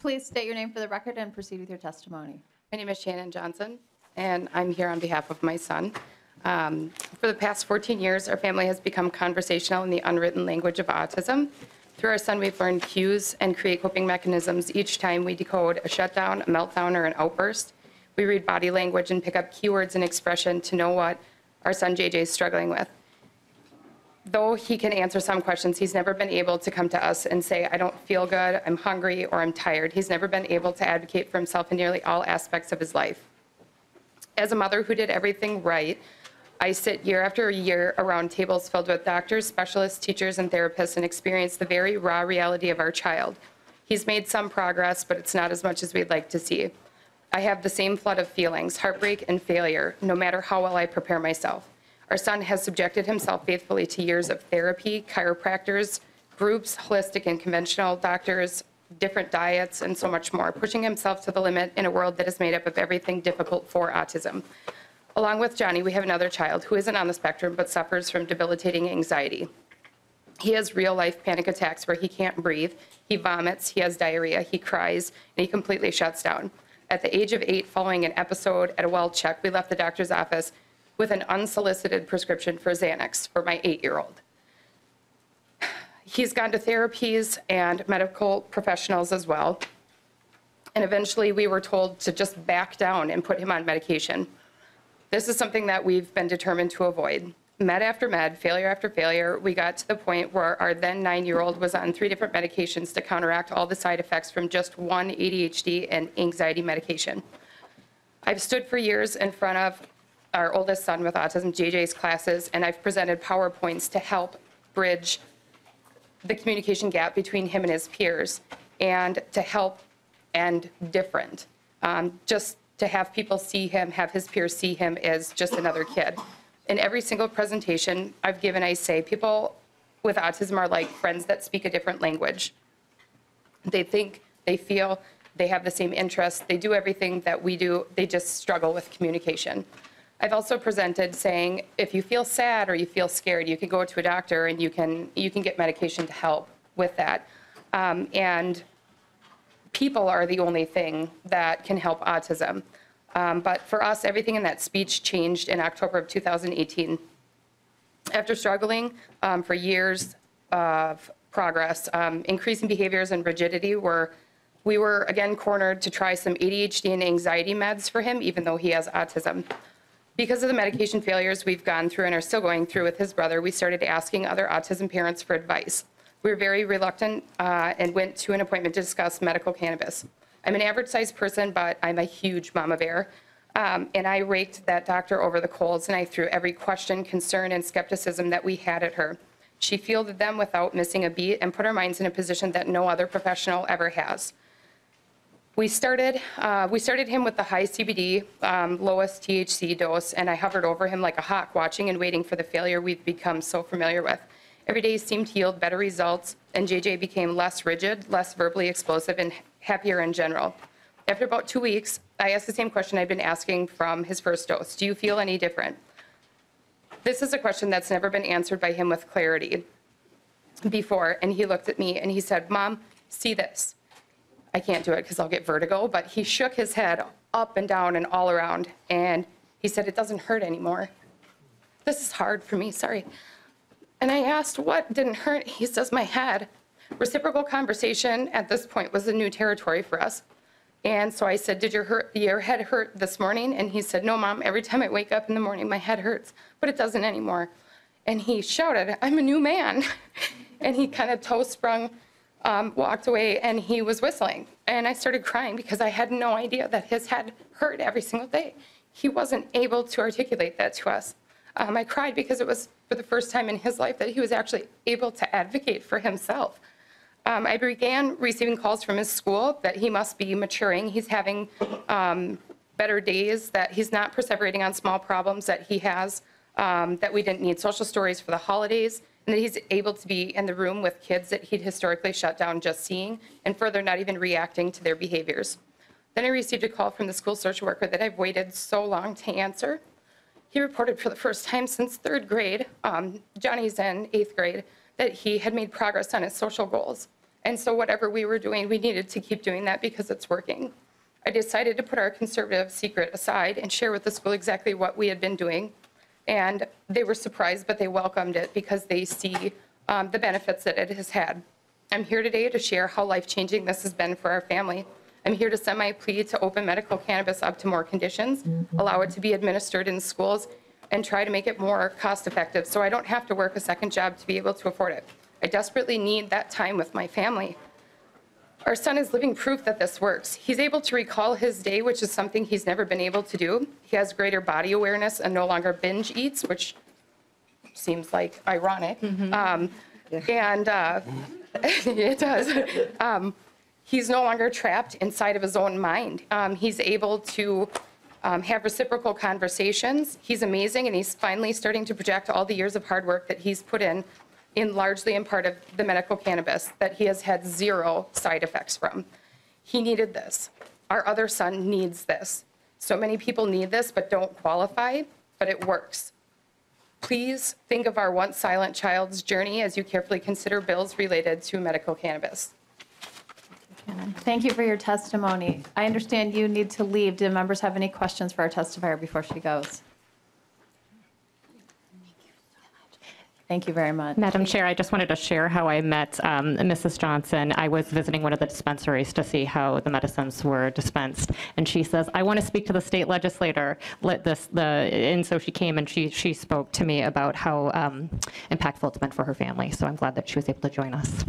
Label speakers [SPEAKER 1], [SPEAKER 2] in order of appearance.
[SPEAKER 1] Please state your name for the record and proceed with your testimony.
[SPEAKER 2] My name is Shannon Johnson, and I'm here on behalf of my son. For the past 14 years, our family has become conversational in the unwritten language of autism. Through our son, we've learned cues and create coping mechanisms each time we decode a shutdown, a meltdown, or an outburst. We read body language and pick up keywords and expression to know what our son JJ is struggling with. Though he can answer some questions, he's never been able to come to us and say, I don't feel good, I'm hungry, or I'm tired. He's never been able to advocate for himself in nearly all aspects of his life. As a mother who did everything right, I sit year after year around tables filled with doctors, specialists, teachers, and therapists and experience the very raw reality of our child. He's made some progress, but it's not as much as we'd like to see. I have the same flood of feelings, heartbreak and failure, no matter how well I prepare myself. Our son has subjected himself faithfully to years of therapy, chiropractors, groups, holistic and conventional doctors, different diets, and so much more, pushing himself to the limit in a world that is made up of everything difficult for autism. Along with Johnny, we have another child who isn't on the spectrum but suffers from debilitating anxiety. He has real-life panic attacks where he can't breathe, he vomits, he has diarrhea, he cries, and he completely shuts down. At the age of 8, following an episode at a well check, we left the doctor's office with an unsolicited prescription for Xanax for my 8-year-old. He's gone to therapies and medical professionals as well. And eventually we were told to just back down and put him on medication. This is something that we've been determined to avoid. Med after med, failure after failure, we got to the point where our then 9-year-old was on 3 different medications to counteract all the side effects from just one ADHD and anxiety medication. I've stood for years in front of our oldest son with autism, JJ's classes, and I've presented PowerPoints to help bridge the communication gap between him and his peers and to help end different. Just to have people see him, have his peers see him as just another kid. In every single presentation I've given, I say people with autism are like friends that speak a different language. They think, they feel, they have the same interests, they do everything that we do, they just struggle with communication. I've also presented saying, if you feel sad or you feel scared, you can go to a doctor and you can get medication to help with that. And people are the only thing that can help autism. But for us, everything in that speech changed in October of 2018. After struggling for years of progress, increasing behaviors and rigidity, we were again cornered to try some ADHD and anxiety meds for him, even though he has autism. Because of the medication failures we've gone through and are still going through with his brother, we started asking other autism parents for advice. We were very reluctant and went to an appointment to discuss medical cannabis. I'm an average-sized person, but I'm a huge mama bear. And I raked that doctor over the coals, and I threw every question, concern, and skepticism that we had at her. She fielded them without missing a beat and put our minds in a position that no other professional ever has. We started him with the high CBD, lowest THC dose, and I hovered over him like a hawk, watching and waiting for the failure we've become so familiar with. Every day seemed to yield better results, and JJ became less rigid, less verbally explosive, and happier in general. After about 2 weeks, I asked the same question I'd been asking from his first dose. Do you feel any different? This is a question that's never been answered by him with clarity before, and he looked at me and he said, Mom, see this. I can't do it because I'll get vertigo, but he shook his head up and down and all around, and he said, it doesn't hurt anymore. This is hard for me, sorry. And I asked, what didn't hurt? He says, my head. Reciprocal conversation at this point was a new territory for us. And so I said, did your head hurt this morning? And he said, no, Mom, every time I wake up in the morning, my head hurts, but it doesn't anymore. And he shouted, I'm a new man. And he kind of toe-sprung, walked away, and he was whistling. And I started crying because I had no idea that his head hurt every single day. He wasn't able to articulate that to us. I cried because it was for the first time in his life that he was actually able to advocate for himself. I began receiving calls from his school that he must be maturing. He's having better days, that he's not perseverating on small problems that he has, that we didn't need social stories for the holidays, and that he's able to be in the room with kids that he'd historically shut down just seeing, and further not even reacting to their behaviors. Then I received a call from the school social worker that I've waited so long to answer. He reported for the first time since 3rd grade, Johnny's in 8th grade, that he had made progress on his social goals. And so whatever we were doing, we needed to keep doing that because it's working. I decided to put our conservative secret aside and share with the school exactly what we had been doing. And they were surprised, but they welcomed it because they see the benefits that it has had. I'm here today to share how life-changing this has been for our family. I'm here to send my plea to open medical cannabis up to more conditions, allow it to be administered in schools, and try to make it more cost-effective so I don't have to work a second job to be able to afford it. I desperately need that time with my family. Our son is living proof that this works. He's able to recall his day, which is something he's never been able to do. He has greater body awareness and no longer binge eats, which seems like ironic. It does. He's no longer trapped inside of his own mind. He's able to have reciprocal conversations. He's amazing, and he's finally starting to project all the years of hard work that he's put in largely in part of the medical cannabis that he has had 0 side effects from. He needed this. Our other son needs this. So many people need this but don't qualify, but it works. Please think of our once silent child's journey as you carefully consider bills related to medical cannabis.
[SPEAKER 1] Thank you for your testimony. I understand you need to leave. Do members have any questions for our testifier before she goes? Thank you very much.
[SPEAKER 3] Madam Chair, I just wanted to share how I met Mrs. Johnson. I was visiting one of the dispensaries to see how the medicines were dispensed, and she says, "I want to speak to the state legislator." And so she came and she spoke to me about how impactful it's been for her family. So I'm glad that she was able to join us.